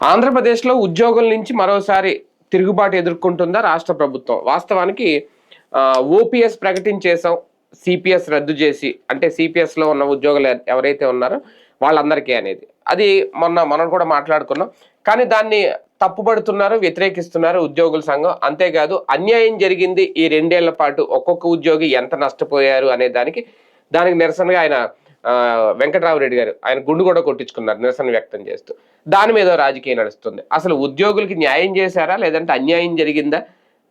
ఆంధ్రప్రదేశ్లో ఉద్యోగుల నుంచి మరోసారి తిరుగుబాటు ఎదుర్కొంటుందా రాష్ట్ర ప్రభుత్వం? వాస్తవానికి ఓపీఎస్ ప్రకటించేసాం, సిపిఎస్ రద్దు చేసి, అంటే సిపిఎస్లో ఉన్న ఉద్యోగులు ఎవరైతే ఉన్నారో వాళ్ళందరికీ అనేది. అది మనం కూడా మాట్లాడుకున్నాం. కానీ దాన్ని తప్పుపడుతున్నారు, వ్యతిరేకిస్తున్నారు ఉద్యోగుల సంఘం. అంతేకాదు అన్యాయం జరిగింది ఈ 2 ఏళ్ల పాటు, ఒక్కొక్క ఉద్యోగి ఎంత నష్టపోయారు అనే దానికి నిరసనగా ఆయన వెంకటరామరెడ్డి గారు ఆయన గుండు కూడా కొట్టించుకున్నారు నిరసన వ్యక్తం చేస్తూ. దాని మీద రాజకీయం నడుస్తుంది. అసలు ఉద్యోగులకి న్యాయం చేశారా, లేదంటే అన్యాయం జరిగిందా,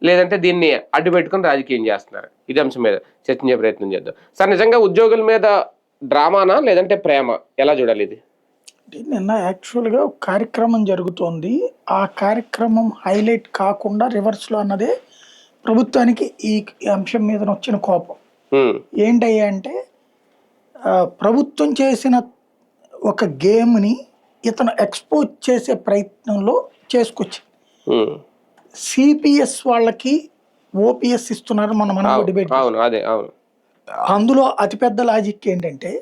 లేదంటే దీన్ని అడ్డు పెట్టుకుని రాజకీయం చేస్తున్నారు? ఇది అంశం మీద చర్చించే ప్రయత్నం చేద్దాం. సార్, నిజంగా ఉద్యోగుల మీద డ్రామానా లేదంటే ప్రేమ, ఎలా చూడాలి ఇది? నిన్న యాక్చువల్గా ఒక కార్యక్రమం జరుగుతోంది. ఆ కార్యక్రమం హైలైట్ కాకుండా రివర్స్లో అన్నదే ప్రభుత్వానికి ఈ అంశం మీద వచ్చిన కోపం. ఏంటయ్యా అంటే, ప్రభుత్వం చేసిన ఒక గేమ్ని ఇతను ఎక్స్పోజ్ చేసే ప్రయత్నంలో చేసుకొచ్చింది. సిపిఎస్ వాళ్ళకి ఓపీఎస్ ఇస్తున్నారు, మనం డిబేట్. అందులో అతిపెద్ద లాజిక్ ఏంటంటే,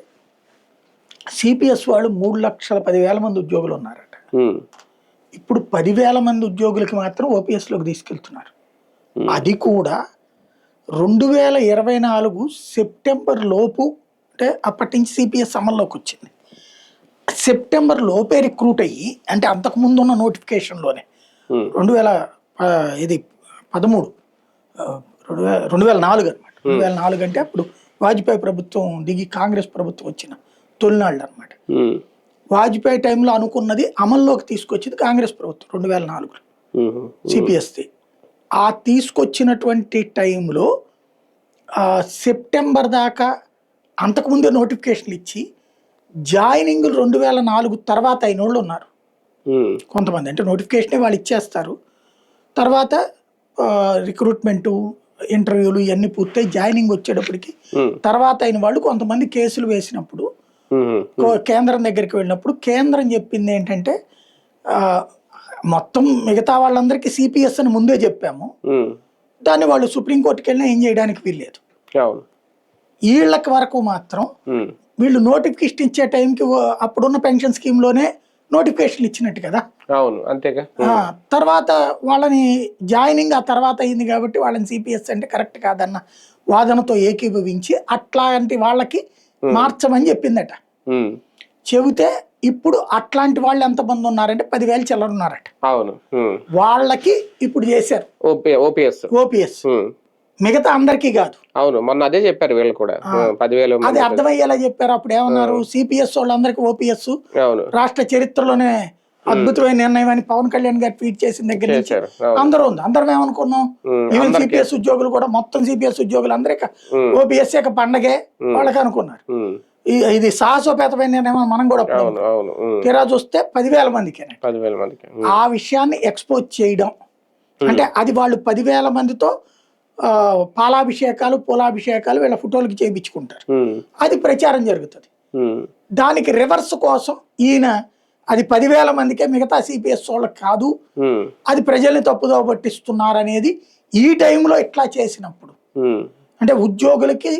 సిపిఎస్ వాళ్ళు 3,10,000 మంది ఉద్యోగులు ఉన్నారట. ఇప్పుడు 10,000 మంది ఉద్యోగులకి మాత్రం ఓపీఎస్లోకి తీసుకెళ్తున్నారు. అది కూడా 2024 సెప్టెంబర్ లోపు, అంటే అప్పటి నుంచి సిపిఎస్ అమల్లోకి వచ్చింది. సెప్టెంబర్ లోపే రిక్రూట్ అయ్యి, అంటే అంతకుముందు ఉన్న నోటిఫికేషన్లోనే 2013 2004 అనమాట. 2004 అంటే అప్పుడు వాజ్పేయి ప్రభుత్వం దిగి కాంగ్రెస్ ప్రభుత్వం వచ్చిన తొలినాళ్ళు అనమాట. వాజ్పేయి టైంలో అనుకున్నది అమల్లోకి తీసుకొచ్చింది కాంగ్రెస్ ప్రభుత్వం 2004లో సిపిఎస్ది. ఆ తీసుకొచ్చినటువంటి టైంలో సెప్టెంబర్ దాకా అంతకుముందే నోటిఫికేషన్లు ఇచ్చి, జాయినింగ్లు 2004 తర్వాత అయిన వాళ్ళు ఉన్నారు కొంతమంది. అంటే నోటిఫికేషనే వాళ్ళు ఇచ్చేస్తారు, తర్వాత రిక్రూట్మెంటు, ఇంటర్వ్యూలు ఇవన్నీ పూర్తయి జాయినింగ్ వచ్చేటప్పటికి తర్వాత అయిన వాళ్ళు కొంతమంది కేసులు వేసినప్పుడు కేంద్రం దగ్గరికి వెళ్ళినప్పుడు కేంద్రం చెప్పింది ఏంటంటే, మొత్తం మిగతా వాళ్ళందరికీ సిపిఎస్ అని ముందే చెప్పాము, దాన్ని వాళ్ళు సుప్రీంకోర్టుకి వెళ్ళినా ఏం చేయడానికి వీల్లేదు. వీళ్ళకి వరకు మాత్రం వీళ్ళు నోటిఫికేషన్ ఇచ్చే టైంకి అప్పుడున్న పెన్షన్ స్కీమ్లోనే నోటిఫికేషన్ ఇచ్చినట్టు కదా. తర్వాత వాళ్ళని జాయినింగ్ ఆ తర్వాత అయింది కాబట్టి వాళ్ళని సిపిఎస్ అంటే కరెక్ట్ కాదన్న వాదనతో ఏకీభవించి అట్లాంటి వాళ్ళకి మార్చమని చెప్పిందట. చెబితే ఇప్పుడు అట్లాంటి వాళ్ళు ఎంతమంది ఉన్నారంటే 10,000 చిల్లర ఉన్నారట. వాళ్ళకి ఇప్పుడు చేశారు ఓపీఎస్, మిగతా అందరికీ కాదు. అవును, మొన్న అదే చెప్పారు వీళ్ళు కూడా 10,000. అది అర్థమయ్యేలా చెప్పారు. అప్పుడు ఏమన్నారు, సిపిఎస్ వాళ్ళందరికీ ఓపీఎస్ రాష్ట్ర చరిత్రలోనే అద్భుతమైన నిర్ణయం అని పవన్ కళ్యాణ్ గారు ట్వీట్ చేసిన దగ్గర నుంచి అందరూ ఉంది. అందరం ఏమనుకున్నాం, ఈవెన్ సిపిఎస్ ఉద్యోగులు కూడా, మొత్తం సిపిఎస్ ఉద్యోగులు అందరికీ ఓపీఎస్ యొక్క పండగే వాళ్ళకి అనుకున్నారు. ఇది సాహసోపేతమైన నిర్ణయం మనం కూడా తీరా చూస్తే 10,000 మందికి ఆ విషయాన్ని ఎక్స్పోజ్ చేయడం. అంటే అది వాళ్ళు 10,000 మందితో పాలాభిషేకాలు, పూలాభిషేకాలు వీళ్ళ ఫోటోలకి చేయించుకుంటారు. అది ప్రచారం జరుగుతుంది. దానికి రివర్స్ కోసం ఈయన అది 10,000 మందికే, మిగతా సిపిఎస్ వాళ్ళకి కాదు, అది ప్రజల్ని తప్పుదో పట్టిస్తున్నారనేది ఈ టైంలో ఇట్లా చేసినప్పుడు, అంటే ఉద్యోగులకి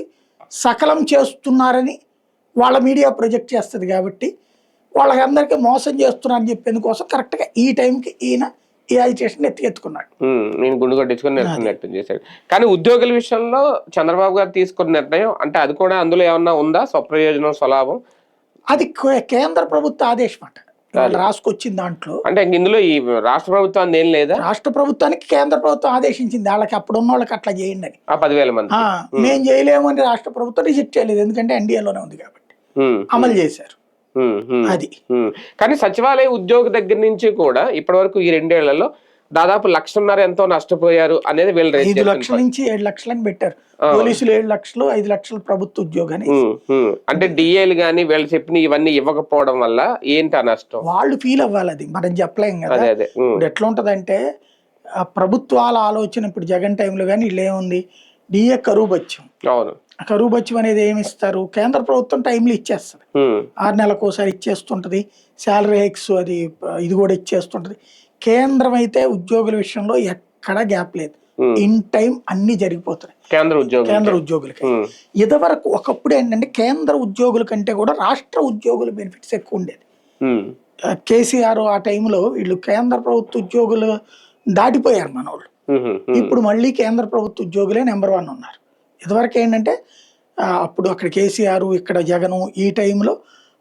సకలం చేస్తున్నారని వాళ్ళ మీడియా ప్రొజెక్ట్ చేస్తుంది కాబట్టి వాళ్ళకందరికీ మోసం చేస్తున్నారని చెప్పేందుకోసం కరెక్ట్గా ఈ టైంకి ఈయన ఈ అజిటేషన్ ఎత్తుకున్నాడు. నేను గుండు కొట్టించుకుని నిర్ణయం చేశాడు. కానీ ఉద్యోగుల విషయంలో చంద్రబాబు గారు తీసుకున్న నిర్ణయం, అంటే అది కూడా అందులో ఏమన్నా ఉందా స్వప్రయోజనం, స్వలాభం? అది కేంద్ర ప్రభుత్వ ఆదేశం అంట, రాసుకొచ్చింది దాంట్లో. అంటే ఇందులో ఈ రాష్ట్ర ప్రభుత్వాన్ని ఏం లేదా? రాష్ట్ర ప్రభుత్వానికి కేంద్ర ప్రభుత్వం ఆదేశించింది వాళ్ళకి, అప్పుడు ఉన్న వాళ్ళకి అట్లా చేయండి అని. 10,000 మంది మేము చేయలేము అని రాష్ట్ర ప్రభుత్వం రిజెక్ట్ చేయలేదు, ఎందుకంటే ఎన్డీఏలోనే ఉంది కాబట్టి అమలు చేశారు. అది కానీ సచివాలయ ఉద్యోగి దగ్గర నుంచి కూడా ఇప్పటి వరకు ఈ 2 ఏళ్లలో దాదాపు 1,50,000 ఎంతో నష్టపోయారు అనేది వీళ్ళు 5 లక్షల నుంచి 7 లక్షలని పెట్టారు. పోలీసులు 7 లక్షలు, 5 లక్షలు ప్రభుత్వ ఉద్యోగాన్ని. అంటే డిఏలు గానీ వీళ్ళు చెప్పిన ఇవన్నీ ఇవ్వకపోవడం వల్ల ఏంటి ఆ నష్టం? వాళ్ళు ఫీల్ అవ్వాలి, అది మనం చెప్పలేం కదా. ఇప్పుడు ఎట్లా ఉంటదంటే, ప్రభుత్వాల ఆలోచన ఇప్పుడు జగన్ టైంలో కానీ వీళ్ళు ఏముంది, డిఏ కరువు బత్యం. అవును, కరువు బత్యం అనేది ఏమి ఇస్తారు, కేంద్ర ప్రభుత్వం టైంలో ఇచ్చేస్తుంది, 6 నెలలకు ఒకసారి ఇచ్చేస్తుంటది. శాలరీ హైక్స్ ఇది కూడా ఇచ్చేస్తుంటది. కేంద్రం అయితే ఉద్యోగుల విషయంలో ఎక్కడ గ్యాప్ లేదు, ఇన్ టైం అన్ని జరిగిపోతున్నాయి కేంద్ర ఉద్యోగులకి. ఇదివరకు ఒకప్పుడు ఏంటంటే కేంద్ర ఉద్యోగుల కంటే కూడా రాష్ట్ర ఉద్యోగుల బెనిఫిట్స్ ఎక్కువ ఉండేది. కేసీఆర్ ఆ టైంలో వీళ్ళు కేంద్ర ప్రభుత్వ ఉద్యోగులు దాటిపోయారు మన వాళ్ళు. ఇప్పుడు మళ్ళీ కేంద్ర ప్రభుత్వ ఉద్యోగులే నెంబర్ 1 ఉన్నారు. ఇదివరకు ఏంటంటే అప్పుడు అక్కడ కేసీఆర్, ఇక్కడ జగను, ఈ టైంలో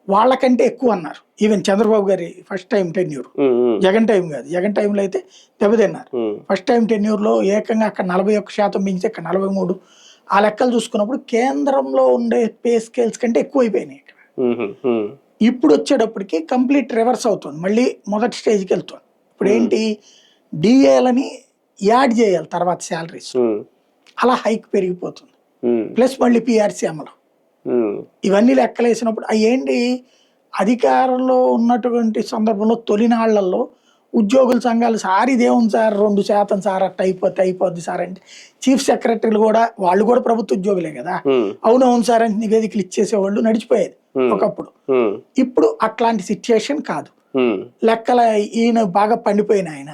వాళ్ళకంటే ఎక్కువ అన్నారు. ఈవెన్ చంద్రబాబు గారి first time tenure, Jagan time కాదు. జగన్ టైంలో అయితే దెబ్బతిన్నారు. ఫస్ట్ టైం టెన్యూర్లో ఏకంగా అక్కడ 41% మించి ఇక్కడ 43. ఆ లెక్కలు చూసుకున్నప్పుడు కేంద్రంలో ఉండే పే స్కేల్స్ కంటే ఎక్కువ అయిపోయినాయి ఇక్కడ. ఇప్పుడు వచ్చేటప్పటికి కంప్లీట్ రివర్స్ అవుతుంది, మళ్ళీ మొదటి స్టేజ్కి వెళ్తుంది. ఇప్పుడు ఏంటి, డిఏలని యాడ్ చేయాలి తర్వాత శాలరీస్, అలా హైక్ పెరిగిపోతుంది. ప్లస్ మళ్ళీ పిఆర్సీ అమలు, ఇవన్నీ లెక్కలేసినప్పుడు ఏంటి, అధికారంలో ఉన్నటువంటి సందర్భంలో తొలినాళ్లలో ఉద్యోగుల సంఘాలు సార్ ఇదేముంది సార్ 2% సార్ అట్ట అయిపోద్ది సార్ అంటే చీఫ్ సెక్రటరీలు కూడా వాళ్ళు కూడా ప్రభుత్వ ఉద్యోగులే కదా, అవునవును సార్ అని నివేదికలు ఇచ్చేసేవాళ్ళు, నడిచిపోయేది ఒకప్పుడు. ఇప్పుడు అట్లాంటి సిచ్యుయేషన్ కాదు. లెక్కల ఈయన బాగా పండిపోయిన ఆయన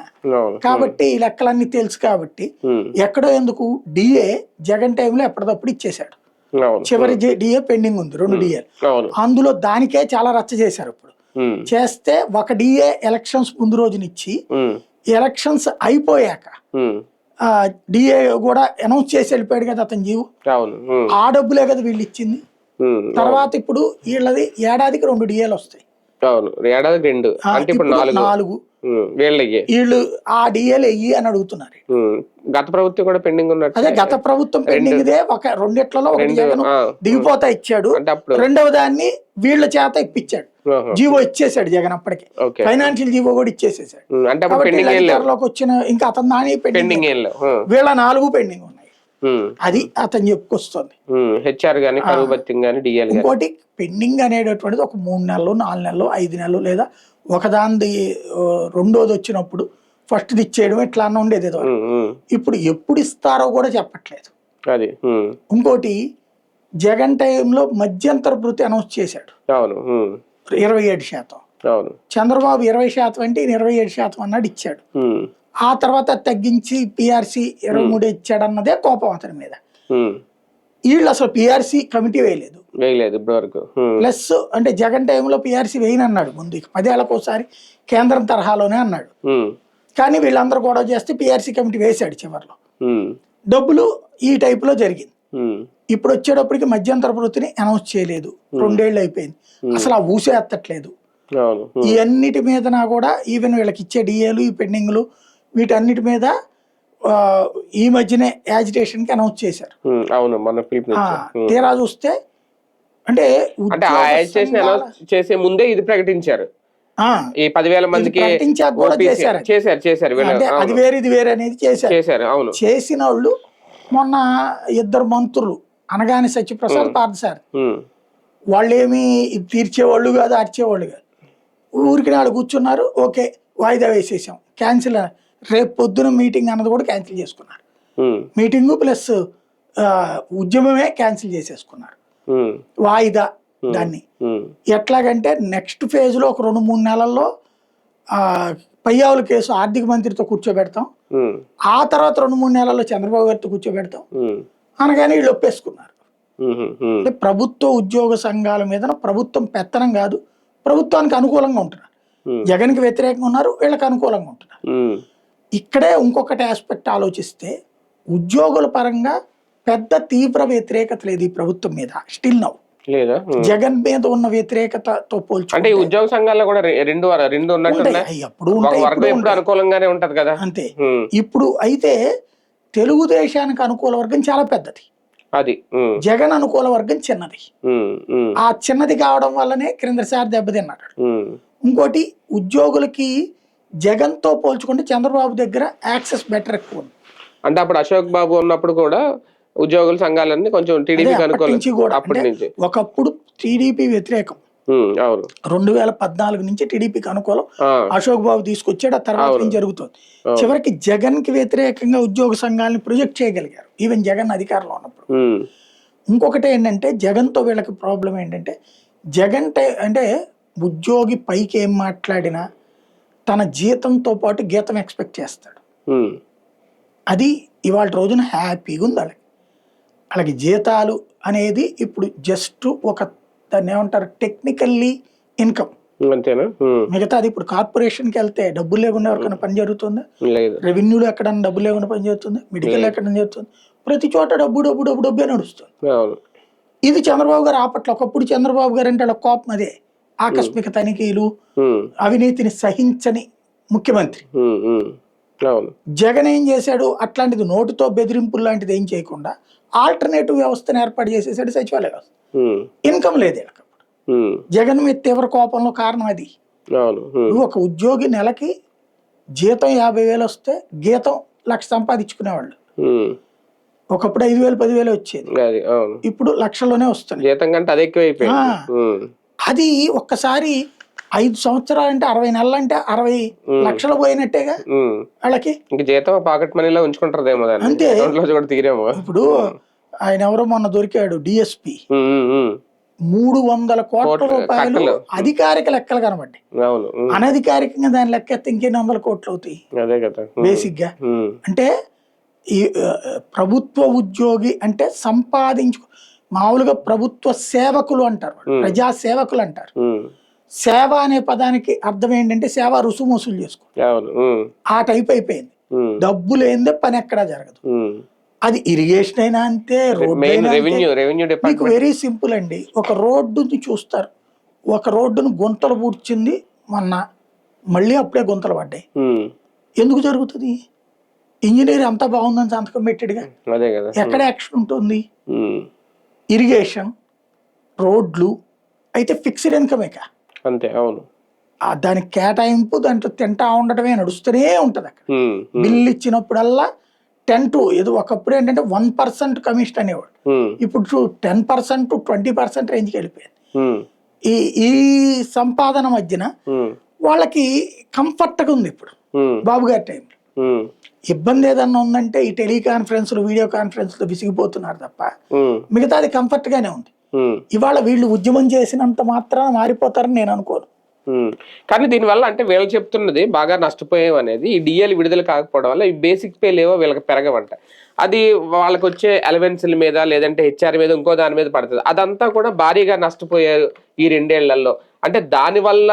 కాబట్టి ఈ లెక్కలన్నీ తెలుసు కాబట్టి ఎక్కడో ఎందుకు డిఏ జగన్ టైంలో ఎప్పటికప్పుడు ఇచ్చేశాడు. చివరి డిఏ పెండింగ్ ఉంది, 2 డిఏలు. అందులో దానికే చాలా రచ్చ చేశారు. ఇప్పుడు చేస్తే ఒక డిఏ ఎలక్షన్స్ ముందు రోజునిచ్చి ఎలక్షన్స్ అయిపోయాక డిఏ కూడా అనౌన్స్ చేసి వెళ్ళిపోయాడు కదా అతను జీవు. ఆ డబ్బులే కదా వీళ్ళు ఇచ్చింది. తర్వాత ఇప్పుడు వీళ్ళది ఏడాదికి 2 డిఏలు వస్తాయి. ఏడాదికి 2 అంటే ఇప్పుడు 4 వీళ్ళు ఆ డిఏలు వెయ్యి అని అడుగుతున్నారు. గత ప్రభుత్వం కూడా పెండింగ్ ఉన్నట్టు. అదే గత ప్రభుత్వం పెండింగ్ దే, ఒక 2 ఒకటి జగన్ దిగిపోతా ఇచ్చాడు, రెండవ దాన్ని వీళ్ళ చేత ఇప్పించాడు, జీవో ఇచ్చేసాడు జగన్. అప్పటికే ఫైనాన్షియల్ జీవో కూడా ఇచ్చేసేసాడు. అధికారంలోకి వచ్చిన ఇంకా అతను దాని పెండింగ్, వీళ్ళ 4 పెండింగ్ ఉన్నాయి. అది అతను చెప్పుకొస్తుంది. ఇంకోటి పెండింగ్ అనేటటువంటిది ఒక 3 నెలలు, 4 నెలలు, 5 నెలలు, లేదా ఒకదాని రెండోది వచ్చినప్పుడు ఫస్ట్ది ఇచ్చేయడం ఎట్లా అన్న ఉండేది. ఇప్పుడు ఎప్పుడు ఇస్తారో కూడా చెప్పట్లేదు. ఇంకోటి జగన్ టైంలో మధ్యంతర భృతి అనౌన్స్ చేశాడు 27%. చంద్రబాబు 20% అంటే 27% అన్నాడు, ఇచ్చాడు. ఆ తర్వాత తగ్గించి పిఆర్సీ 23 ఇచ్చాడు అన్నదే కోపం అతని మీద. వీళ్ళు అసలు పిఆర్సీ కమిటీ వేయలేదు ఇప్పటివరకు. ప్లస్ అంటే జగన్ టైంలో పిఆర్సీ వేయనన్నాడు ముందు, 10 ఏళ్ళకు ఒకసారి కేంద్రం తరహాలోనే అన్నాడు. కానీ వీళ్ళందరూ గొడవ చేస్తే పిఆర్సీ కమిటీ వేశాడు చివరిలో. డబ్బులు ఈ టైప్ లో జరిగింది. ఇప్పుడు వచ్చేటప్పటికి మధ్యంతర వృత్తిని అనౌన్స్ చేయలేదు, 2 ఏళ్ళు అయిపోయింది, అసలు ఆ ఊసే ఎత్తట్లేదు. ఈ అన్నిటి మీద కూడా ఈవెన్ వీళ్ళకి ఇచ్చే డిఏలు, ఈ పెండింగ్లు, వీటన్నిటి మీద ఈ మధ్యనే యాజిటేషన్ కి అనౌన్స్ చేశారు. తీరా చూస్తే అంటే చేసే ముందే ఇది ప్రకటించారు, ఈ 10,000 మందికి చేశారు. అది వేరే ఇది వేరే అనేది చేశారు. చేసిన వాళ్ళు మొన్న 2 మంత్రులు అనగానే సత్యప్రసాద్, పార్థసారథి, వాళ్ళేమి తీర్చేవాళ్ళు కాదు, అరిచేవాళ్ళు కాదు. ఊరికి నాడు కూర్చున్నారు, ఓకే వాయిదా వేసేసాం, క్యాన్సిల్, రేపు పొద్దున మీటింగ్ అన్నది కూడా క్యాన్సిల్ చేసుకున్నారు. మీటింగు ప్లస్ ఉద్యమమే క్యాన్సిల్ చేసేసుకున్నారు, వాయిదా. దాన్ని ఎట్లాగంటే నెక్స్ట్ ఫేజ్ లో ఒక 2-3 నెలల్లో పయ్యావుల కేసు ఆర్థిక మంత్రితో కూర్చోబెడతాం, ఆ తర్వాత 2-3 నెలల్లో చంద్రబాబు గారితో కూర్చోబెడతాం అనగానే వీళ్ళు ఒప్పేసుకున్నారు. అంటే ప్రభుత్వ ఉద్యోగ సంఘాల మీద ప్రభుత్వం పెత్తనం కాదు, ప్రభుత్వానికి అనుకూలంగా ఉంటున్నారు. జగన్కి వ్యతిరేకంగా ఉన్నారు, వీళ్ళకి అనుకూలంగా ఉంటున్నారు. ఇక్కడే ఇంకొకటి ఆస్పెక్ట్ ఆలోచిస్తే ఉద్యోగుల పరంగా పెద్ద తీవ్ర వ్యతిరేకత లేదు ఈ ప్రభుత్వం మీద స్టిల్ నౌ. జగన్ మీద ఉన్న వ్యతిరేకతతో పోల్చుకుంటే ఉద్యోగ సంఘాల్లో కూడా రెండు అనుకూలంగానే ఉంటది కదా అంతే. ఇప్పుడు అయితే తెలుగుదేశానికి అనుకూల వర్గం చాలా పెద్దది, అది జగన్ అనుకూల వర్గం చిన్నది. ఆ చిన్నది కావడం వల్లనే క్రిందసారి దెబ్బతిన్నాడు. ఇంకోటి ఉద్యోగులకి జగన్ తో పోల్చుకుంటే చంద్రబాబు దగ్గర యాక్సెస్ బెటర్ ఎక్కువ ఉంది. అంటే అప్పుడు అశోక్ బాబు ఉన్నప్పుడు కూడా ఉద్యోగుల సంఘాలన్నీ కొంచెం టీడీపీ ఒకప్పుడు టీడీపీ వ్యతిరేకం, 2014 నుంచి టీడీపీకి అనుకూలం, అశోక్ బాబు తీసుకొచ్చాడు, ఆ తర్వాత నుంచి జరుగుతుంది. చివరికి జగన్ కి వ్యతిరేకంగా ఉద్యోగ సంఘాలని ప్రొజెక్ట్ చేయగలిగారు ఈవెన్ జగన్ అధికారంలో ఉన్నప్పుడు. ఇంకొకటి ఏంటంటే జగన్ తో వీళ్ళకి ప్రాబ్లం ఏంటంటే జగన్ అంటే ఉద్యోగి పైకి ఏం మాట్లాడినా తన జీతంతో పాటు గీతం ఎక్స్పెక్ట్ చేస్తాడు. అది ఇవాళ రోజున హ్యాపీగా ఉంది వాళ్ళకి. వాళ్ళకి జీతాలు అనేది ఇప్పుడు జస్ట్ ఒక దాన్ని ఏమంటారు టెక్నికల్లీ ఇన్కమ్, అంతేనా? మిగతాది ఇప్పుడు కార్పొరేషన్కి వెళ్తే డబ్బులు లేకుండా ఎవరికైనా పని జరుగుతుందా? లేదు. రెవెన్యూలో ఎక్కడన్నా డబ్బులు లేకుండా పని జరుగుతుంది, మెడికల్ ఎక్కడన్నా జరుగుతుంది, ప్రతి చోట డబ్బు డబ్బు డబ్బు డబ్బే నడుస్తుంది. అవును. ఇది చంద్రబాబు గారు ఆపట్ల. ఒకప్పుడు చంద్రబాబు గారు అంటే వాళ్ళ కోపం అదే, ఆకస్మిక తనిఖీలు, అవినీతిని సహించని ముఖ్యమంత్రి. అవును. జగన్ ఏం చేశాడు? అట్లాంటిది నోటుతో బెదిరింపులు లాంటిది ఏం చేయకుండా ఆల్టర్నేటివ్ వ్యవస్థను ఏర్పాటు చేసేసాడు, సచివాలయ వ్యవస్థ. ఇన్కమ్ లేదు వీళ్ళకి. జగన్ మీద తీవ్ర కోపంలో కారణం అది. నువ్వు ఒక ఉద్యోగి నెలకి జీతం 50,000 వస్తే గీతం 1,00,000 సంపాదించుకునేవాళ్ళు. ఒకప్పుడు 5,000 10,000 వచ్చేది, ఇప్పుడు లక్షల్లోనే వస్తుంది. జీతం కంటే అది ఎక్కువైపోయింది. అది ఒక్కసారి 5 సంవత్సరాలు అంటే 60 నెలలు అంటే 60 లక్షలు పోయినట్టేగా వాళ్ళకి. జీతం పాకెట్ మనీలో ఉంచుకుంటారేమో, అంతే. తీరేమో. ఇప్పుడు ఆయన ఎవరో మొన్న దొరికాడు డిఎస్పి, 300 కోట్ల రూపాయలు అధికారిక లెక్కలు కనబడ్డాయి. అనధికారికంగా దాని లెక్కెత్తే ఇంకెన్ని వందల కోట్లు అవుతాయి బేసిక్ గా. అంటే ఈ ప్రభుత్వ ఉద్యోగి అంటే మామూలుగా ప్రభుత్వ సేవకులు అంటారు, ప్రజా సేవకులు అంటారు. సేవ అనే పదానికి అర్థం ఏంటంటే సేవ రుసుము వసూలు చేసుకో, ఆ టైప్ అయిపోయింది. డబ్బు లేనిదే పని ఎక్కడా జరగదు. అది ఇరిగేషన్ అయినా అంతే, మీకు వెరీ సింపుల్ అండి. ఒక రోడ్డుని చూస్తారు, ఒక రోడ్డును గుంతలు పూడ్చింది మొన్న, మళ్ళీ అప్పుడే గుంతలు పడ్డాయి. ఎందుకు జరుగుతుంది? ఇంజనీర్ అంతా బాగుందని సంతకం పెట్టాడుగా, ఎక్కడ యాక్షన్ ఉంటుంది? ఇరిగేషన్, రోడ్లు అయితే ఫిక్స్డ్ ఇన్కమేక, అంతే. అవును. దానికి కేటాయింపు, దాంట్లో తింటా ఉండటమే నడుస్తూనే ఉంటది. అక్కడ బిల్లు ఇచ్చినప్పుడల్లా 10 to ఏదో ఒకప్పుడు ఏంటంటే 1% కమిషన్ అనేవాడు, ఇప్పుడు 10% to 20% రేంజ్కి వెళ్ళిపోయింది. ఈ సంపాదన మధ్యన వాళ్ళకి కంఫర్ట్గా ఉంది. ఇప్పుడు బాబు గారి టైంలో ఇబ్బంది ఏదన్నా ఉందంటే ఈ టెలికాన్ఫరెన్స్లు, వీడియో కాన్ఫరెన్స్లు విసిగిపోతున్నారు తప్ప మిగతాది కంఫర్ట్ గానే ఉంది. ఇవాళ వీళ్ళు ఉద్యమం చేసినంత మాత్రాన మారిపోతారని నేను అనుకోను. కానీ దీనివల్ల అంటే వీళ్ళు చెప్తున్నది బాగా నష్టపోయాం అనేది, ఈ డిఎల్ విడుదల కాకపోవడం వల్ల ఈ బేసిక్ పే లేవో వీళ్ళకి పెరగవంట. అది వాళ్ళకి వచ్చే అలవెన్స్ల మీద లేదంటే హెచ్ఆర్ మీద ఇంకో దాని మీద పడుతుంది. అదంతా కూడా భారీగా నష్టపోయారు ఈ 2 ఏళ్లలో. అంటే దానివల్ల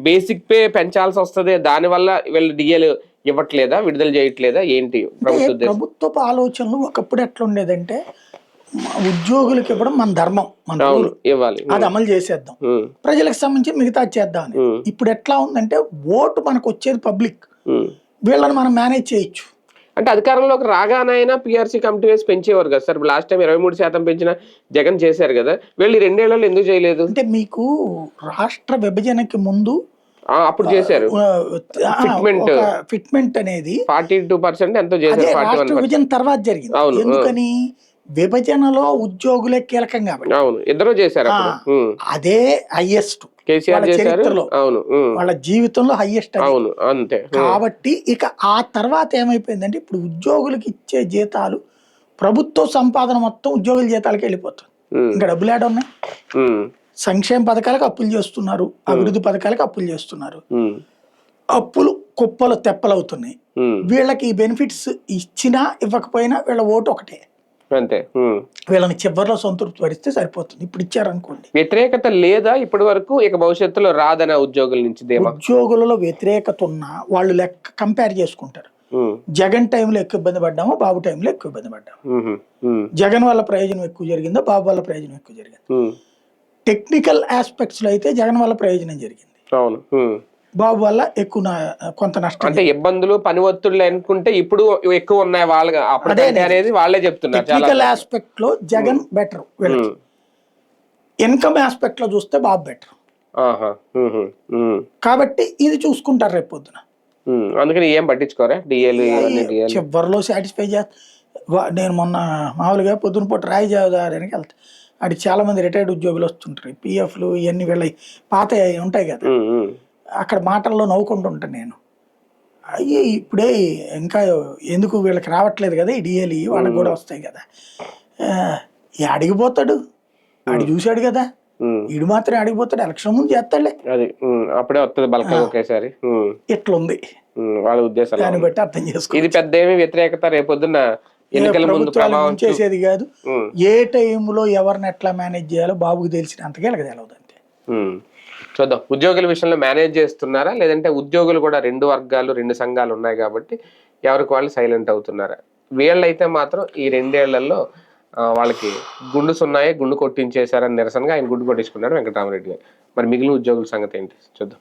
బేసిక్ పే పెంచాల్సి వస్తుంది, దానివల్ల వీళ్ళు డిఎల్ ఇవ్వట్లేదా, విడుదల చేయట్లేదా, ఏంటి ప్రభుత్వపు ఆలోచనలు? ఒకప్పుడు ఎట్లా ఉండేదంటే ఉద్యోగులకు ఇవ్వడం మన ధర్మం, మన ఇవ్వాలి, అది అమలు చేసేద్దాం, ప్రజలకు సంబంధించి మిగతా చేద్దాం అని. ఇప్పుడు ఎట్లా ఉందంటే ఓటు మనకు వచ్చేది పబ్లిక్, వీళ్ళని మనం మేనేజ్ చేయొచ్చు. అంటే అధికారంలోకి రాగానైనా పిఆర్సీ కమిటీ వేసి పెంచేవారు కదా సార్. లాస్ట్ టైం 23% పెంచిన జగన్ చేశారు కదా, వీళ్ళు 2 ఏళ్లలో ఎందుకు చేయలేదు? అంటే మీకు రాష్ట్ర విభజనకి ముందు అప్పుడు చేశారు ఫిట్మెంట్ అనేది 42% ఎంతో చేశారు. రాష్ట్ర విభజన తర్వాత జరిగింది. ఎందుకని? విభజనలో ఉద్యోగులే కీలకం కాబట్టి. అవును, ఇద్దరు చేశారు. అదే హైయెస్ట్ కేసీఆర్ చేశారు, వాళ్ళ జీవితంలో హైయెస్ట్. అవును, అంతే. కాబట్టి ఇక ఆ తర్వాత ఏమైపోయిందంటే ఇప్పుడు ఉద్యోగులకు ఇచ్చే జీతాలు, ప్రభుత్వ సంపాదన మొత్తం ఉద్యోగుల జీతాలకి వెళ్ళిపోతుంది. ఇంకా డబ్బులు ఏడ ఉన్నాయి? సంక్షేమ పథకాలకు అప్పులు చేస్తున్నారు, అభివృద్ధి పథకాలకు అప్పులు చేస్తున్నారు, అప్పులు కుప్పలు తెప్పలవుతున్నాయి. వీళ్ళకి ఈ బెనిఫిట్స్ ఇచ్చినా ఇవ్వకపోయినా వీళ్ళ ఓటు ఒకటే, అంతే. వీళ్ళని చివరిలో సంతృప్తి పడిస్తే సరిపోతుంది. ఇప్పుడు ఇచ్చారనుకోండి, వ్యతిరేకత లేదా ఇప్పటి వరకు, ఇక భవిష్యత్తులో రాదన ఉద్యోగుల నుంచి. ఉద్యోగులలో వ్యతిరేకత ఉన్నా వాళ్ళు లెక్క కంపేర్ చేసుకుంటారు. జగన్ టైంలో ఎక్కువ ఇబ్బంది పడ్డామో, బాబు టైంలో ఎక్కువ ఇబ్బంది పడ్డాము, జగన్ వల్ల ప్రయోజనం ఎక్కువ జరిగిందో, బాబు వల్ల ప్రయోజనం ఎక్కువ జరిగింది. టెక్నికల్ ఆస్పెక్ట్స్ లో అయితే జగన్ వల్ల ప్రయోజనం జరిగింది, బాబు వల్ల ఎక్కువ కొంత నష్టం. అంటే ఇబ్బందులు, పని ఒత్తిళ్ళు అనుకుంటే ఇప్పుడు ఎక్కువ ఉన్నాయి వాళ్ళకి అనేది వాళ్ళే చెప్తున్నారు. టెక్నికల్ ఆస్పెక్ట్ లో జగన్ బెటర్, ఇన్కమ్ ఆస్పెక్ట్ లో చూస్తే బాబు బెటర్. కాబట్టి ఇది చూసుకుంటారు రేపు పొద్దున. అందుకని ఏం పట్టించుకోరా డిఎల్ చివరిలో సాటిస్ఫై చేస్తా. నేను మొన్న మామూలుగా పొద్దున పూట రాయి జాదారానికి వెళ్తా, అటు చాలా మంది రిటైర్డ్ ఉద్యోగులు వస్తుంటారు, పిఎఫ్లు ఇవన్నీ వీళ్ళ పాత ఉంటాయి కదా, అక్కడ మాటల్లో నవ్వుకుంటుంటాను నేను. అయ్యి ఇప్పుడే ఇంకా ఎందుకు వీళ్ళకి రావట్లేదు కదా ఈ డిఎల్, వాళ్ళకి కూడా వస్తాయి కదా. అడిగిపోతాడు, ఆడు చూశాడు కదా, ఇడు మాత్రం అడిగిపోతాడు, ఎలక్షన్ ముందు చేస్తాడులే, అది అప్పుడే వస్తుంది బల్క్ ఒకేసారి. ఇట్లుంది వాళ్ళ ఉద్దేశం, దాన్ని బట్టి అర్థం చేసుకో. ఇది పెద్ద ఏమి వ్యతిరేకత రేపొద్దున ఎన్నికల ముందు చేసేది కాదు. ఏ టైంలో ఎవరిని ఎట్లా మేనేజ్ చేయాలో బాబుకి తెలిసినంతగా వీళ్ళకి తెలియదు అంతే. చూద్దాం ఉద్యోగుల విషయంలో మేనేజ్ చేస్తున్నారా, లేదంటే ఉద్యోగులు కూడా 2 వర్గాలు 2 సంఘాలు ఉన్నాయి కాబట్టి ఎవరికి వాళ్ళు సైలెంట్ అవుతున్నారా? వీళ్ళైతే మాత్రం ఈ 2 ఏళ్లలో వాళ్ళకి గుండు సున్నాయే గుండు కొట్టించేశారని నిరసనగా ఆయన గుండు కొట్టించుకున్నాడు వెంకటరామరెడ్డి గారు. మరి మిగిలిన ఉద్యోగుల సంగతి ఏంటి చూద్దాం.